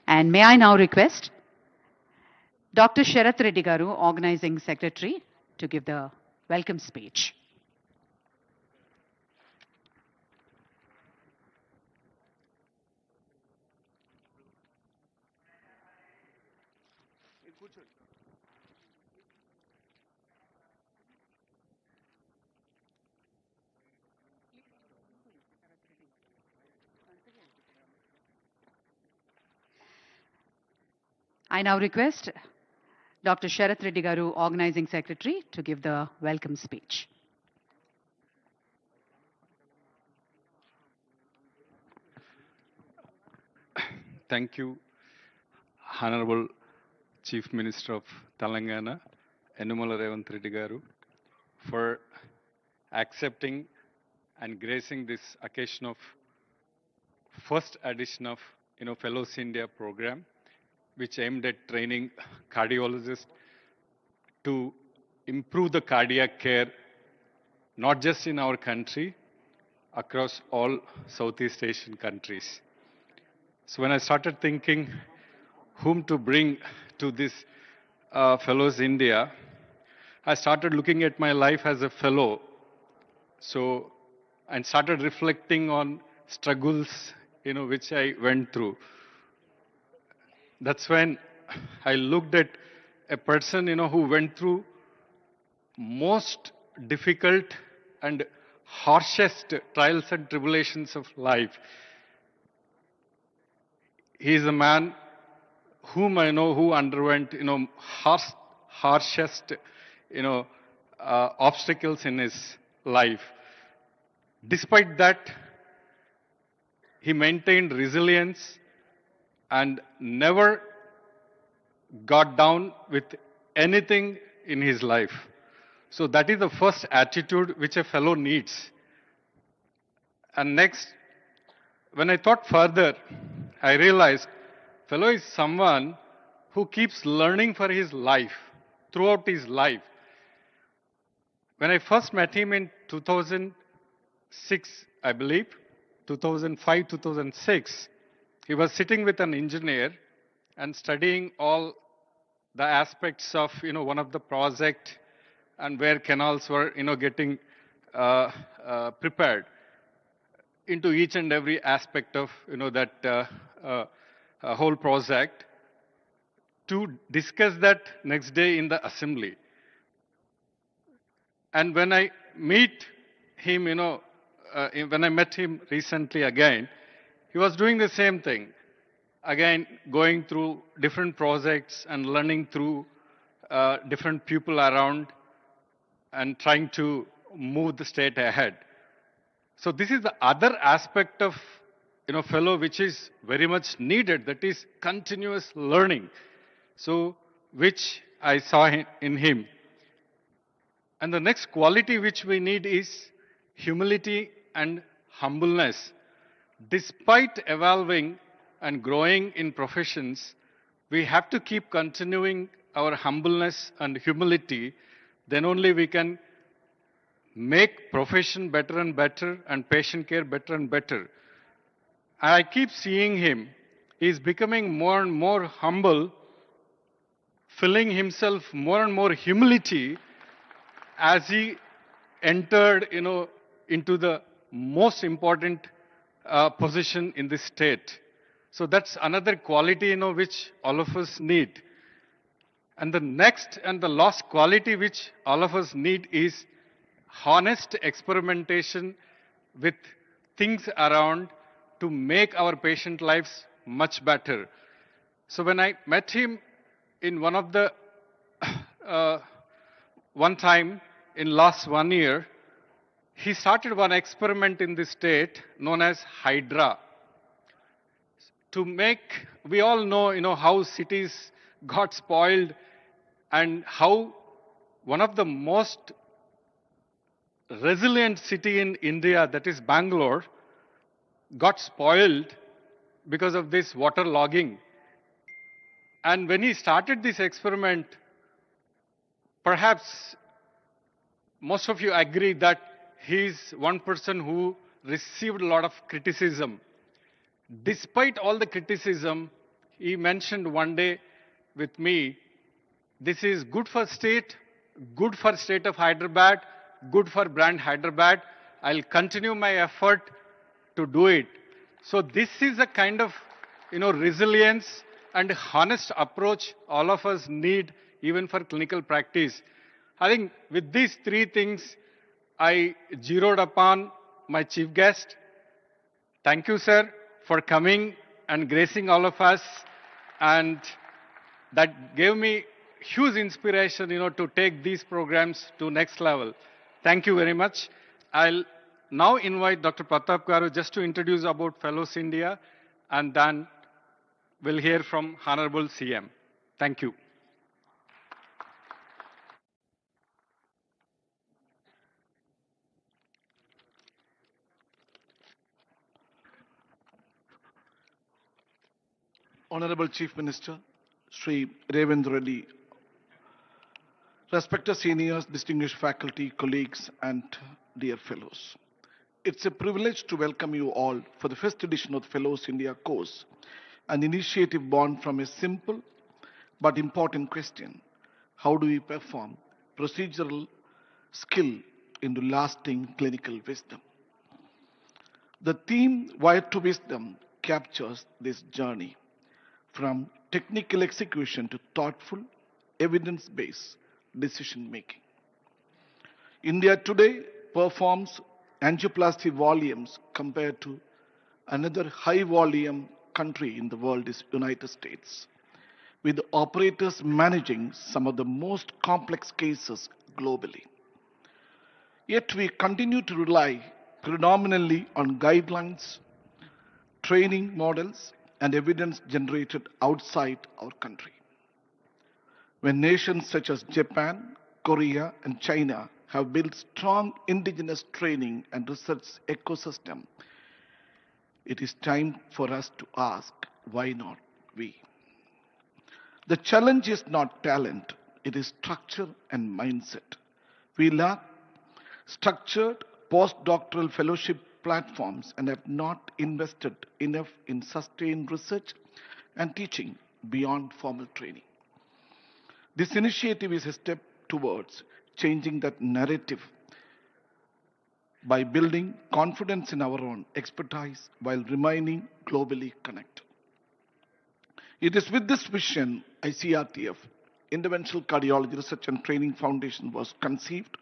And may I now request Dr. Revanth Reddy garu, Organizing Secretary, to give the welcome speech. I now request Dr. Revanth Reddy garu, Organizing Secretary, to give the welcome speech. Thank you, Honorable Chief Minister of Telangana, Ennumala Revanth Reddy garu, for accepting and gracing this occasion of first edition of Fellows India program, which aimed at training cardiologists to improve the cardiac care, not just in our country, across all Southeast Asian countries. So when I started thinking whom to bring to this Fellows India, I started looking at my life as a fellow. So, and started reflecting on struggles, which I went through. That's when I looked at a person, who went through most difficult and harshest trials and tribulations of life. He is a man whom I know who underwent, harshest, obstacles in his life. Despite that, he maintained resilience and never got down with anything in his life. So that is the first attitude which a fellow needs. And next, when I thought further, I realized fellow is someone who keeps learning for his life, throughout his life. When I first met him in 2006, I believe, 2005, 2006, he was sitting with an engineer and studying all the aspects of, one of the project and where canals were, getting prepared into each and every aspect of, that whole project, to discuss that next day in the assembly. And when I meet him, when I met him recently again, he was doing the same thing. Again, going through different projects and learning through different people around and trying to move the state ahead. So this is the other aspect of, fellow which is very much needed, that is continuous learning. So, which I saw in him. And the next quality which we need is humility and humbleness. Despite evolving and growing in professions, we have to keep continuing our humbleness and humility. Then only we can make profession better and better and patient care better and better. I keep seeing him. He is becoming more and more humble, filling himself more and more humility as he entered, into the most important position in this state. So that's another quality, which all of us need. And the next and the last quality which all of us need is honest experimentation with things around to make our patient lives much better. So when I met him in one of the, one time in last 1 year, he started one experiment in this state known as Hydra. To make, we all know, how cities got spoiled and how one of the most resilient city in India, that is Bangalore, got spoiled because of this water logging. And when he started this experiment, perhaps most of you agree that he is one person who received a lot of criticism. Despite all the criticism, he mentioned one day with me, this is good for state of Hyderabad, good for brand Hyderabad. I'll continue my effort to do it. So this is a kind of, resilience and honest approach all of us need even for clinical practice. I think with these three things, I zeroed upon my chief guest. Thank you, sir, for coming and gracing all of us. And that gave me huge inspiration, to take these programs to next level. Thank you very much. I'll now invite Dr. Pratap Garu just to introduce about Fellows India, and then we'll hear from Honorable CM. Thank you. Honorable Chief Minister, Sri Revanth Reddy, respected seniors, distinguished faculty, colleagues, and dear fellows. It's a privilege to welcome you all for the first edition of the Fellows India course, an initiative born from a simple but important question: how do we perform procedural skill into lasting clinical wisdom? The theme Wired to Wisdom captures this journey from technical execution to thoughtful, evidence based decision making. India today performs angioplasty volumes compared to another high volume country in the world is United States, with operators managing some of the most complex cases globally. Yet we continue to rely predominantly on guidelines, training models, and evidence generated outside our country. When nations such as Japan, Korea, and China have built strong indigenous training and research ecosystem, it is time for us to ask, why not we? The challenge is not talent, it is structure and mindset. We lack structured postdoctoral fellowship platforms and have not invested enough in sustained research and teaching beyond formal training. This initiative is a step towards changing that narrative by building confidence in our own expertise while remaining globally connected. It is with this vision ICRTF, Interventional Cardiology Research and Training Foundation, was conceived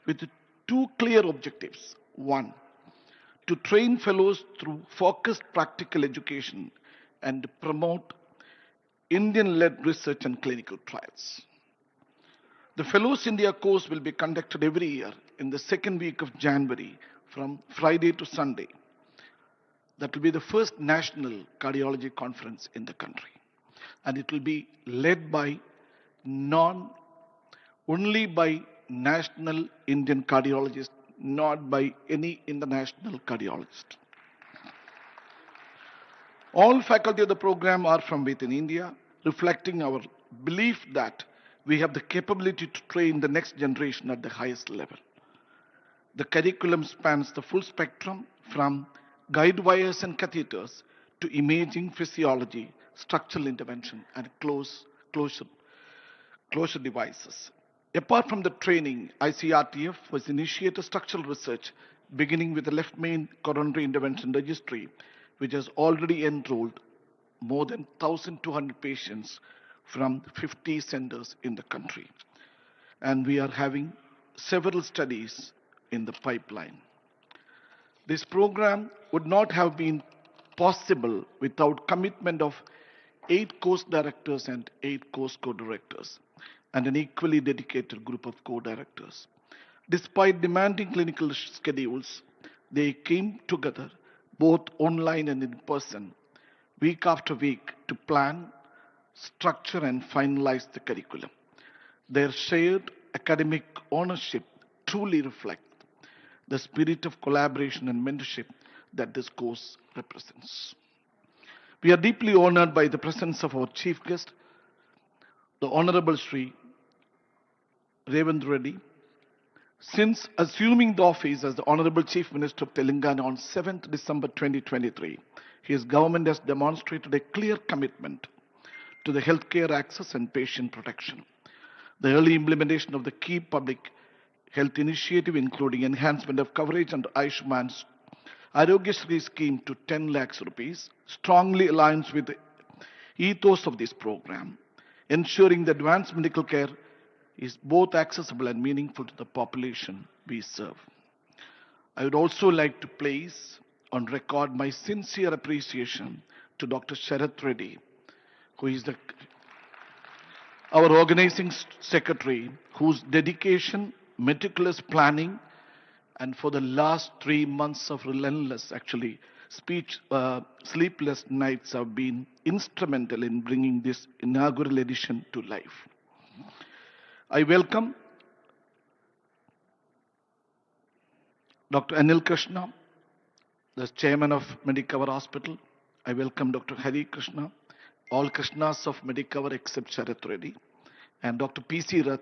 with two clear objectives. One, to train fellows through focused practical education and promote Indian-led research and clinical trials. The Fellows India course will be conducted every year in the second week of January from Friday to Sunday. That will be the first national cardiology conference in the country. And it will be led by only by national Indian cardiologists, not by any international cardiologist. All faculty of the program are from within India, reflecting our belief that we have the capability to train the next generation at the highest level. The curriculum spans the full spectrum from guide wires and catheters to imaging physiology, structural intervention, and closure devices. Apart from the training, ICRTF was initiated structural research beginning with the left main coronary intervention registry, which has already enrolled more than 1,200 patients from 50 centers in the country. And we are having several studies in the pipeline. This program would not have been possible without commitment of 8 course directors and 8 course co-directors, and an equally dedicated group of co-directors. Despite demanding clinical schedules, they came together both online and in person, week after week, to plan, structure, and finalize the curriculum. Their shared academic ownership truly reflects the spirit of collaboration and mentorship that this course represents. We are deeply honored by the presence of our chief guest, the Honorable Sri Revanth Reddy. Since assuming the office as the Honorable Chief Minister of Telangana on 7th December 2023, His government has demonstrated a clear commitment to the healthcare access and patient protection. The early implementation of the key public health initiative, including enhancement of coverage under Ayushman's Arogyasri scheme to 10 lakhs rupees, strongly aligns with the ethos of this program, ensuring that advanced medical care is both accessible and meaningful to the population we serve. I would also like to place on record my sincere appreciation to Dr. Sharath Reddy, who is our organizing secretary, whose dedication, meticulous planning, and for the last 3 months of relentless, sleepless nights have been instrumental in bringing this inaugural edition to life. I welcome Dr. Anil Krishna, the chairman of Medicover Hospital. I welcome Dr. Hari Krishna, all Krishnas of Medicover except Sharath Reddy, and Dr. P.C. Rath,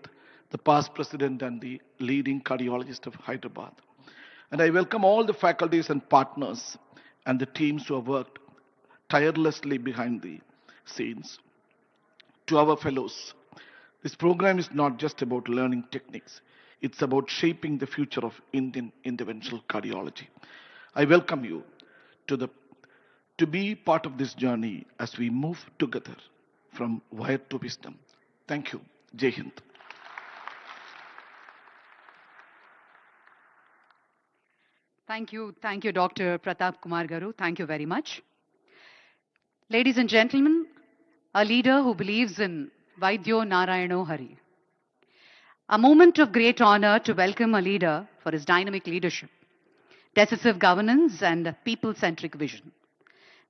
the past president and the leading cardiologist of Hyderabad. And I welcome all the faculties and partners and the teams who have worked tirelessly behind the scenes. To our fellows, this program is not just about learning techniques, it's about shaping the future of Indian interventional cardiology. I welcome you to be part of this journey as we move together from wire to wisdom. Thank you. Jai Hind. Thank you, Dr. Pratap Kumar Garu. Thank you very much. Ladies and gentlemen, a leader who believes in Vaidyo Narayano Hari. A moment of great honor to welcome a leader for his dynamic leadership, decisive governance, and people-centric vision.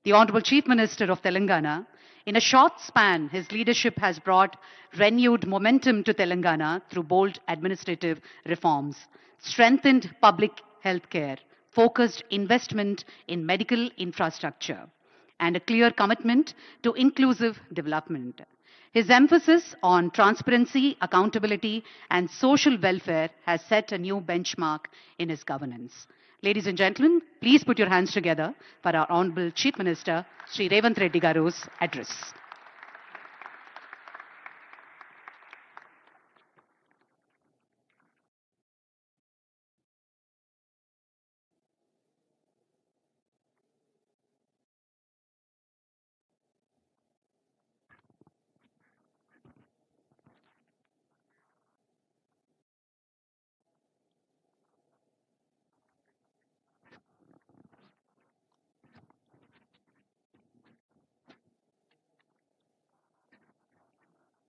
The Honorable Chief Minister of Telangana, in a short span, his leadership has brought renewed momentum to Telangana through bold administrative reforms, strengthened public health care, focused investment in medical infrastructure, and a clear commitment to inclusive development. His emphasis on transparency, accountability, and social welfare has set a new benchmark in his governance. Ladies and gentlemen, please put your hands together for our Honorable Chief Minister, Sri Revanth Reddy Garu's address.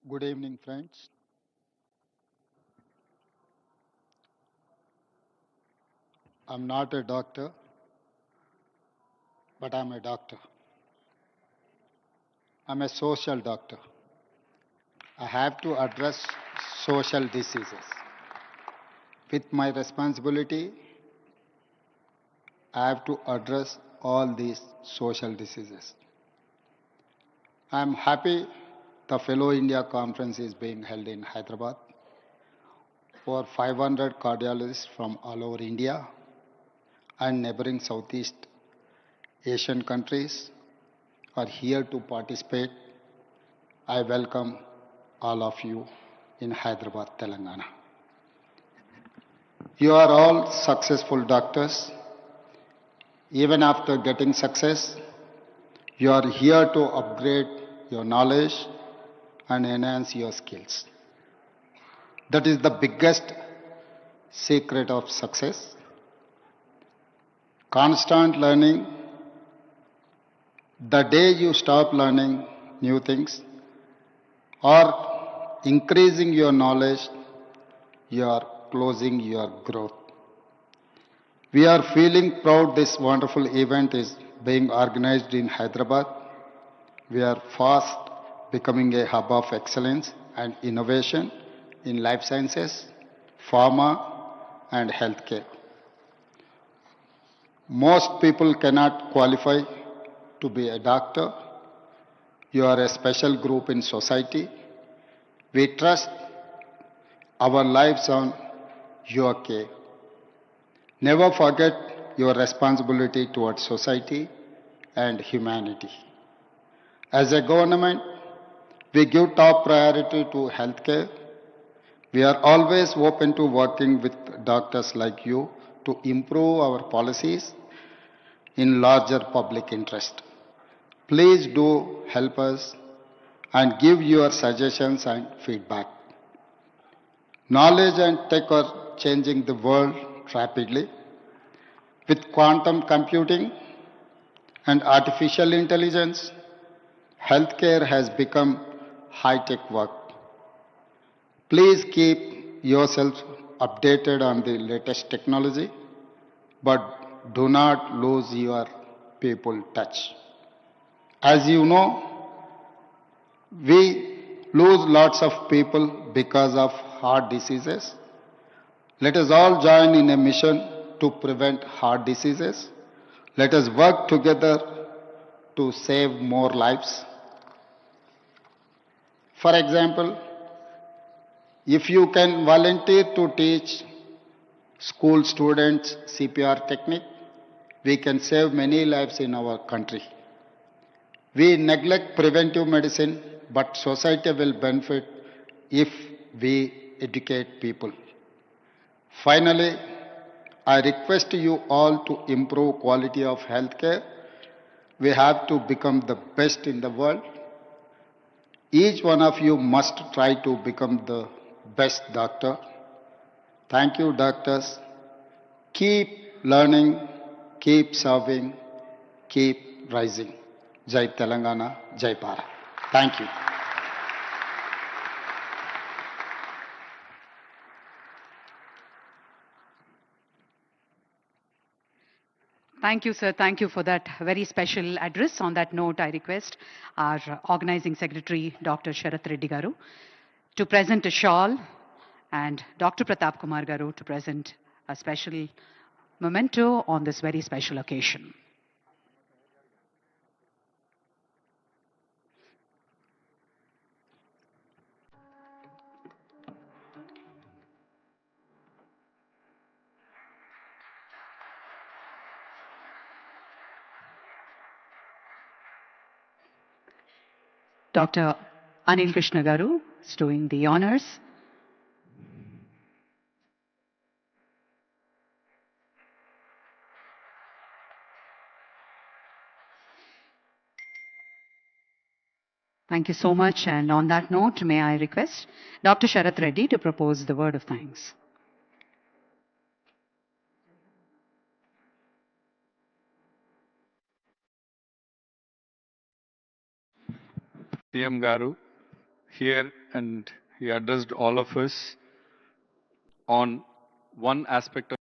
Good evening, friends. I'm not a doctor, but I'm a doctor. I'm a social doctor. I have to address social diseases. With my responsibility, I have to address all these social diseases. I'm happy the Fellow India Conference is being held in Hyderabad. Over 500 cardiologists from all over India and neighboring Southeast Asian countries are here to participate. I welcome all of you in Hyderabad, Telangana. You are all successful doctors. Even after getting success, you are here to upgrade your knowledge and enhance your skills. That is the biggest secret of success. Constant learning. The day you stop learning new things or increasing your knowledge, you are closing your growth. We are feeling proud this wonderful event is being organized in Hyderabad. We are fast becoming a hub of excellence and innovation in life sciences, pharma, and healthcare. Most people cannot qualify to be a doctor. You are a special group in society. We trust our lives on your care. Never forget your responsibility towards society and humanity. As a government, we give top priority to healthcare. We are always open to working with doctors like you to improve our policies in larger public interest. Please do help us and give your suggestions and feedback. Knowledge and tech are changing the world rapidly. With quantum computing and artificial intelligence, healthcare has become high-tech work. Please keep yourself updated on the latest technology, but do not lose your people touch. As you know, we lose lots of people because of heart diseases. Let us all join in a mission to prevent heart diseases. Let us work together to save more lives. For example, if you can volunteer to teach school students CPR technique, we can save many lives in our country. We neglect preventive medicine, but society will benefit if we educate people. Finally, I request you all to improve quality of healthcare. We have to become the best in the world. Each one of you must try to become the best doctor. Thank you, doctors. Keep learning, keep serving, keep rising. Jai Telangana, Jai Bharat. Thank you. Thank you, sir. Thank you for that very special address. On that note, I request our organizing secretary, Dr. Sharath Reddy Garu, to present a shawl, and Dr. Pratap Kumar Garu to present a special memento on this very special occasion. Dr. Anil Krishna Garu is doing the honors. Thank you so much. And on that note, may I request Dr. Sharath Reddy to propose the word of thanks. CM Garu here, and he addressed all of us on one aspect of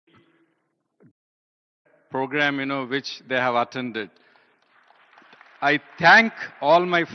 program, which they have attended. I thank all my